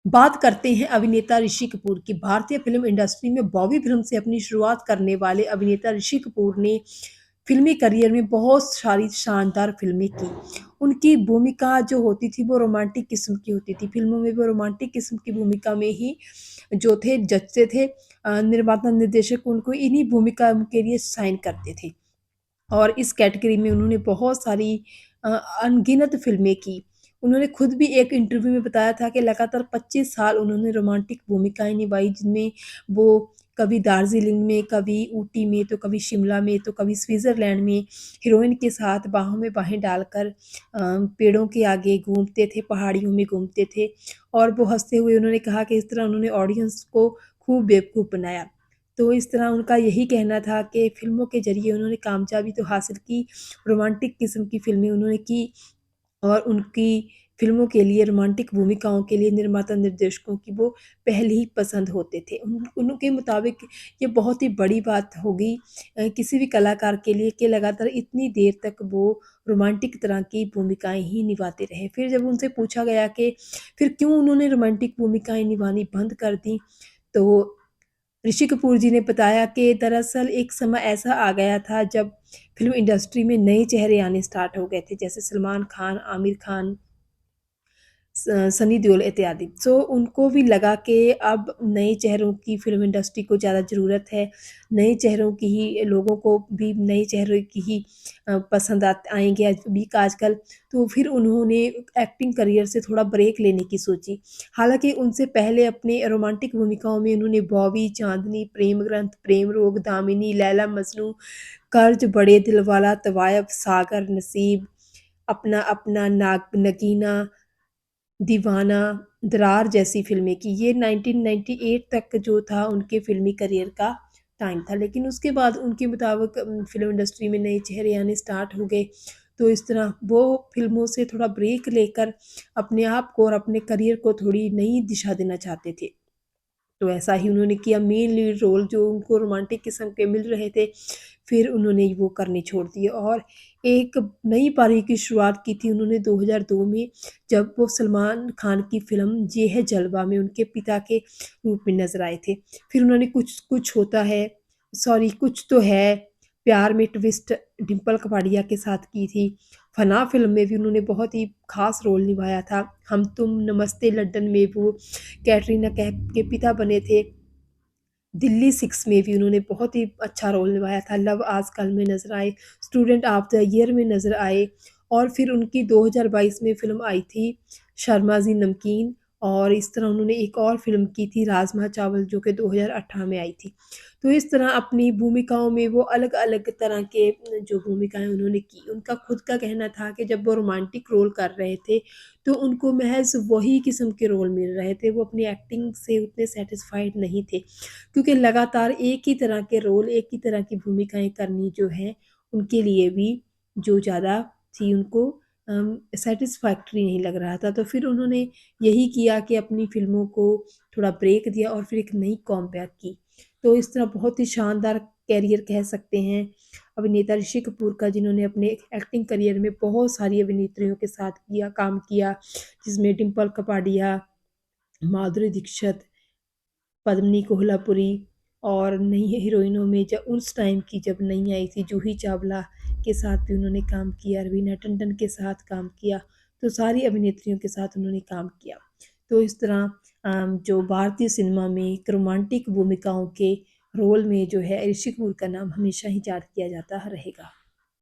बात करते हैं अभिनेता ऋषि कपूर की। भारतीय फ़िल्म इंडस्ट्री में बॉबी फ़िल्म से अपनी शुरुआत करने वाले अभिनेता ऋषि कपूर ने फ़िल्मी करियर में बहुत सारी शानदार फ़िल्में की। उनकी भूमिका जो होती थी वो रोमांटिक किस्म की होती थी। फ़िल्मों में वो रोमांटिक किस्म की भूमिका में ही जो थे जचते थे। निर्माता निर्देशक उनको इन्हीं भूमिका के लिए साइन करते थे। और इस कैटेगरी में उन्होंने बहुत सारी अ, अनगिनत फ़िल्में की। उन्होंने खुद भी एक इंटरव्यू में बताया था कि लगातार 25 साल उन्होंने रोमांटिक भूमिकाएँ निभाई, जिनमें वो कभी दार्जिलिंग में, कभी ऊटी में, तो कभी शिमला में, तो कभी स्विट्ज़रलैंड में हीरोइन के साथ बाहों में बाहें डालकर पेड़ों के आगे घूमते थे, पहाड़ियों में घूमते थे और वो हँसते हुए उन्होंने कहा कि इस तरह उन्होंने ऑडियंस को खूब बेवकूफ़ बनाया। तो इस तरह उनका यही कहना था कि फ़िल्मों के ज़रिए उन्होंने कामयाबी तो हासिल की, रोमांटिक किस्म की फ़िल्में उन्होंने की और उनकी फ़िल्मों के लिए रोमांटिक भूमिकाओं के लिए निर्माता निर्देशकों की वो पहले ही पसंद होते थे। उनके मुताबिक ये बहुत ही बड़ी बात होगी किसी भी कलाकार के लिए कि लगातार इतनी देर तक वो रोमांटिक तरह की भूमिकाएँ ही निभाते रहे। फिर जब उनसे पूछा गया कि फिर क्यों उन्होंने रोमांटिक भूमिकाएँ निभानी बंद कर दी? तो ऋषि कपूर जी ने बताया कि दरअसल एक समय ऐसा आ गया था जब फ़िल्म इंडस्ट्री में नए चेहरे आने स्टार्ट हो गए थे, जैसे सलमान खान, आमिर खान, सनी देओल इत्यादि। सो उनको भी लगा कि अब नए चेहरों की फ़िल्म इंडस्ट्री को ज़्यादा ज़रूरत है। नए चेहरों की ही लोगों को भी नए चेहरे की ही पसंद आएँगे अभी आजकल। तो फिर उन्होंने एक्टिंग करियर से थोड़ा ब्रेक लेने की सोची। हालाँकि उनसे पहले अपने रोमांटिक भूमिकाओं में उन्होंने बॉबी, चाँदनी, प्रेम ग्रंथ, प्रेम रोग, दामिनी, लैला मजनू, कर्ज, बड़े दिलवाला, तवायफ, सागर, नसीब, अपना अपना, नगीना, दीवाना, दरार जैसी फ़िल्में की। ये 1998 तक जो था उनके फ़िल्मी करियर का टाइम था। लेकिन उसके बाद उनके मुताबिक फ़िल्म इंडस्ट्री में नए चेहरे आने स्टार्ट हो गए। तो इस तरह वो फ़िल्मों से थोड़ा ब्रेक लेकर अपने आप को और अपने करियर को थोड़ी नई दिशा देना चाहते थे। तो ऐसा ही उन्होंने किया मेन लीड रोल जो उनको रोमांटिक किस्म के मिल रहे थे, फिर उन्होंने वो करने छोड़ दिए और एक नई पारी की शुरुआत की थी उन्होंने 2002 में जब वो सलमान खान की फ़िल्म ये है जलवा में उनके पिता के रूप में नज़र आए थे। फिर उन्होंने कुछ कुछ होता है कुछ तो है, प्यार में ट्विस्ट डिंपल कपाड़िया के साथ की थी। फना फ़िल्म में भी उन्होंने बहुत ही ख़ास रोल निभाया था। हम तुम, नमस्ते लंदन में वो कैटरीना कैफ के पिता बने थे। दिल्ली 6 में भी उन्होंने बहुत ही अच्छा रोल निभाया था, लव आजकल में नज़र आए, स्टूडेंट ऑफ द ईयर में नज़र आए और फिर उनकी 2022 में फ़िल्म आई थी शर्मा जी नमकीन और इस तरह उन्होंने एक और फ़िल्म की थी राजमा चावल जो कि 2018 में आई थी। तो इस तरह अपनी भूमिकाओं में वो अलग-अलग तरह के जो भूमिकाएँ उन्होंने की। उनका खुद का कहना था कि जब वो रोमांटिक रोल कर रहे थे, तो उनको महज़ वही किस्म के रोल मिल रहे थे, वो अपनी एक्टिंग से उतने सैटिस्फाइड नहीं थे। क्योंकि लगातार एक ही तरह के रोल, एक ही तरह की भूमिकाएँ करनी जो है, उनके लिए भी जो ज़्यादा थी उनको सैटिस्फैक्टरी नहीं लग रहा था। तो फिर उन्होंने यही किया कि अपनी फ़िल्मों को थोड़ा ब्रेक दिया और फिर एक नई कॉमबैक की। तो इस तरह बहुत ही शानदार करियर कह सकते हैं अभिनेता ऋषि कपूर का जिन्होंने अपने एक्टिंग करियर में बहुत सारी अभिनेत्रियों के साथ काम किया, जिसमें डिंपल कपाड़िया, माधुरी दीक्षित पद्मिनी कोल्हापुरी और नई हीरोइनों में जब उस टाइम की जब नई आई थी जूही चावला के साथ भी उन्होंने काम किया, रवीना टंडन के साथ काम किया, तो सारी अभिनेत्रियों के साथ उन्होंने काम किया। तो इस तरह जो भारतीय सिनेमा में एक रोमांटिक भूमिकाओं के रोल में जो है ऋषि कपूर का नाम हमेशा ही याद किया जाता रहेगा।